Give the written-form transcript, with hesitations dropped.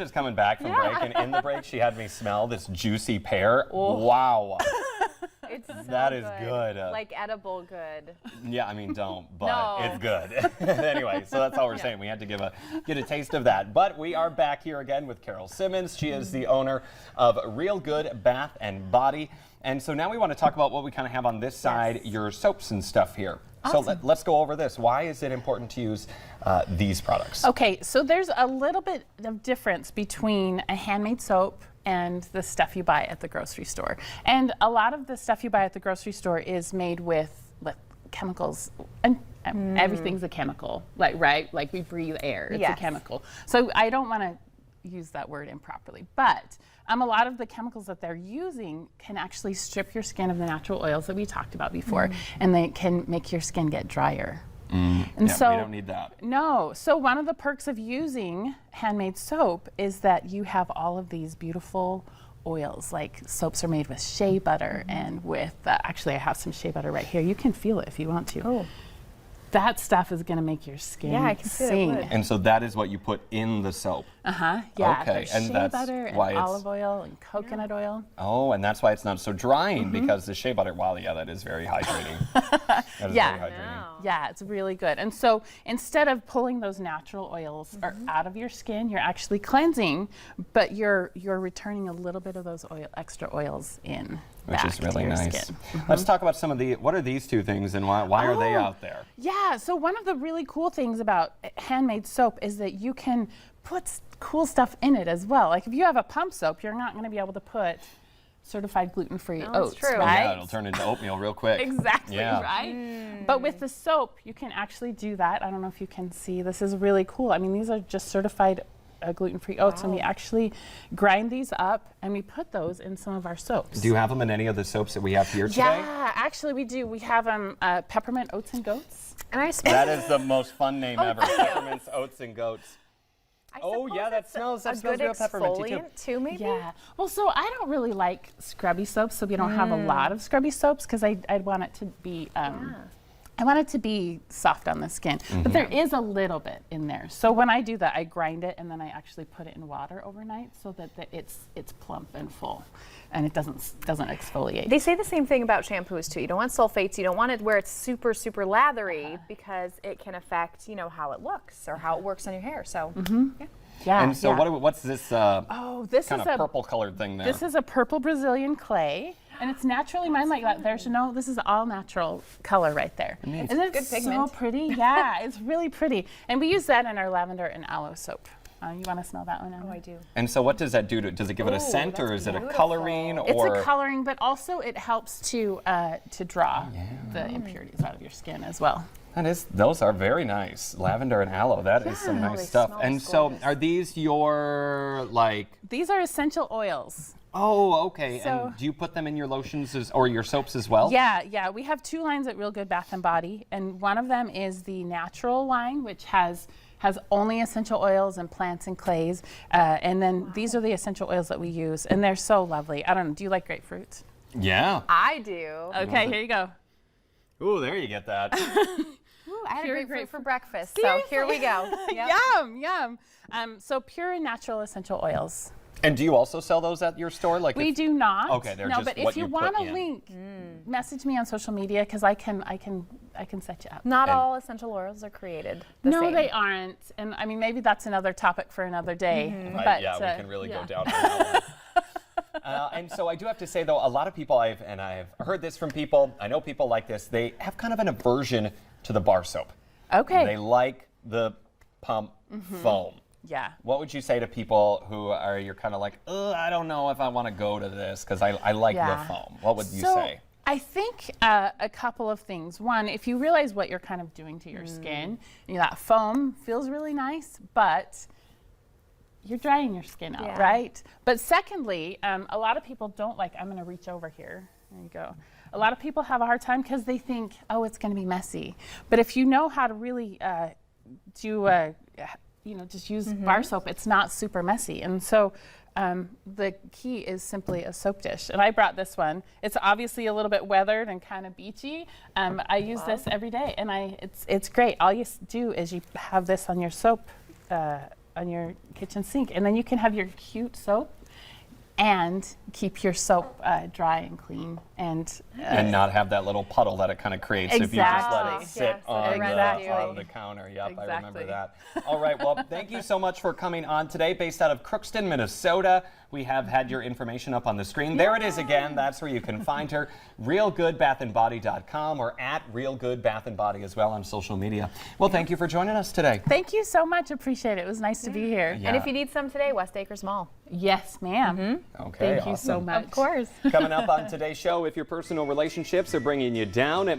just coming back from break, and in the break, she had me smell this juicy pear. Oh. Wow. It's so That is good. Like edible good. Yeah, I mean, don't, but No. it's good. Anyway, so that's all we're saying. We had to get a taste of that. But we are back here again with Carol Simmons. She is the owner of Real Good Bath and Body. And so now we want to talk about what we kind of have on this side, your soaps and stuff here. Awesome. So let's go over this. Why is it important to use these products? Okay, so there's a little bit of difference between a handmade soap and the stuff you buy at the grocery store. And a lot of the stuff you buy at the grocery store is made with chemicals, and everything's a chemical, right? Like we breathe air, it's a chemical. So I don't want to use that word improperly, but a lot of the chemicals that they're using can actually strip your skin of the natural oils that we talked about before, and they can make your skin get drier. And yeah, so we don't need that. No. So one of the perks of using handmade soap is that you have all of these beautiful oils. Like soaps are made with shea butter and with, actually I have some shea butter right here. You can feel it if you want to. Oh. That stuff is going to make your skin I can see sing. it would. And so that is what you put in the soap. Yeah. Okay, There's and shea that's butter and why it's- olive oil and coconut oil. Oh, and that's why it's not so drying, because the shea butter, wow, yeah, that is very hydrating. That is Yeah. very hydrating. Yeah, it's really good. And so instead of pulling those natural oils out of your skin, you're actually cleansing, but you're returning a little bit of those extra oils in. Which is really to your nice. skin. Let's talk about some of what are these two things and why are they out there? Yeah, so one of the really cool things about handmade soap is that you can put cool stuff in it as well. Like if you have a pump soap, you're not going to be able to put certified gluten-free oats, true. right? Yeah, it'll turn into oatmeal real quick. Exactly, Yeah. right? But with the soap, you can actually do that. I don't know if you can see. This is really cool. I mean, these are just certified gluten-free oats, and we actually grind these up and we put those in some of our soaps. Do you have them in any of the soaps that we have here today? Yeah, actually we do. We have peppermint oats and goats. And I That is the most fun name ever. Peppermints, oats, and goats. Oh suppose yeah, that it's smells a good real pepperminty too. exfoliant too, maybe? Yeah. Well, so I don't really like scrubby soaps, so we don't have a lot of scrubby soaps because I'd want it to be I want it to be soft on the skin, but there is a little bit in there. So when I do that, I grind it and then I actually put it in water overnight so that it's plump and full, and it doesn't exfoliate. They say the same thing about shampoos too. You don't want sulfates. You don't want it where it's super, super lathery because it can affect, how it looks or how it works on your hair. So, Yeah. And so what's this this kind is of a purple colored thing there? This is a purple Brazilian clay, and it's naturally mined like that. This is all natural color right there. Isn't it good so pigment. pretty? Yeah, it's really pretty. And we use that in our lavender and aloe soap. You want to smell that one, Emma? oh, I do. And so what does that do to does it give it a scent or is it a coloring It's or a coloring, but also it helps to draw the impurities out of your skin as well. those are very nice. Lavender and aloe, that is some nice they stuff. smell And so gorgeous. are these your These are essential oils. Oh, okay. So- And do you put them in your lotions or your soaps as well? Yeah. We have two lines at Real Good Bath and Body, and one of them is the natural line, which has only essential oils and plants and clays, and then these are the essential oils that we use, and they're so lovely. I don't know. Do you like grapefruit? Yeah. I do. Okay, here you go. Ooh, there you get that. Ooh, I had a Pure grapefruit for grapefruit. breakfast, so here we go. Yep. Yum. So pure and natural essential oils. And do you also sell those at your store? Like We if- do not. Okay, they're no, just but what if you you put want a in. link, message me on social media because I can set you up. Not And- all essential oils are created the No, same. they aren't. And I mean, maybe that's another topic for another day. Right, But, yeah, we can really go yeah. down on that one. And so I do have to say, though, a lot of people, I've heard this from people, I know people like this, they have kind of an aversion to the bar soap. Okay. They like the pump foam. Yeah. What would you say to people you're kind of like, I don't know if I want to go to this because I like the foam. What would you say? I think a couple of things. One, if you realize what you're kind of doing to your skin, that foam feels really nice, but you're drying your skin out, right? But secondly, a lot of people don't like, I'm going to reach over here. There you go. A lot of people have a hard time because they think, it's going to be messy. But if you know how to really just use bar soap, it's not super messy. And so the key is simply a soap dish. And I brought this one. It's obviously a little bit weathered and kind of beachy. I use this every day, and it's great. All you do is you have this on your soap kitchen sink, and then you can have your cute soap and keep your soap dry and clean and not have that little puddle that it kind of creates if you just let it Exactly. sit Yes, on, exactly. on the counter. Yep, I remember Exactly. that. All right, well, thank you so much for coming on today. Based out of Crookston, Minnesota, we have had your information up on the screen. There it is again. That's where you can find her. RealGoodBathAndBody.com or at RealGoodBathAndBody as well on social media. Well, thank you for joining us today. Thank you so much. Appreciate it. It was nice to be here. Yeah. And if you need some today, West Acres Mall. Yes, ma'am. Okay, Thank you so awesome. much. Of course. Coming up on today's show, if your personal relationships are bringing you down, it might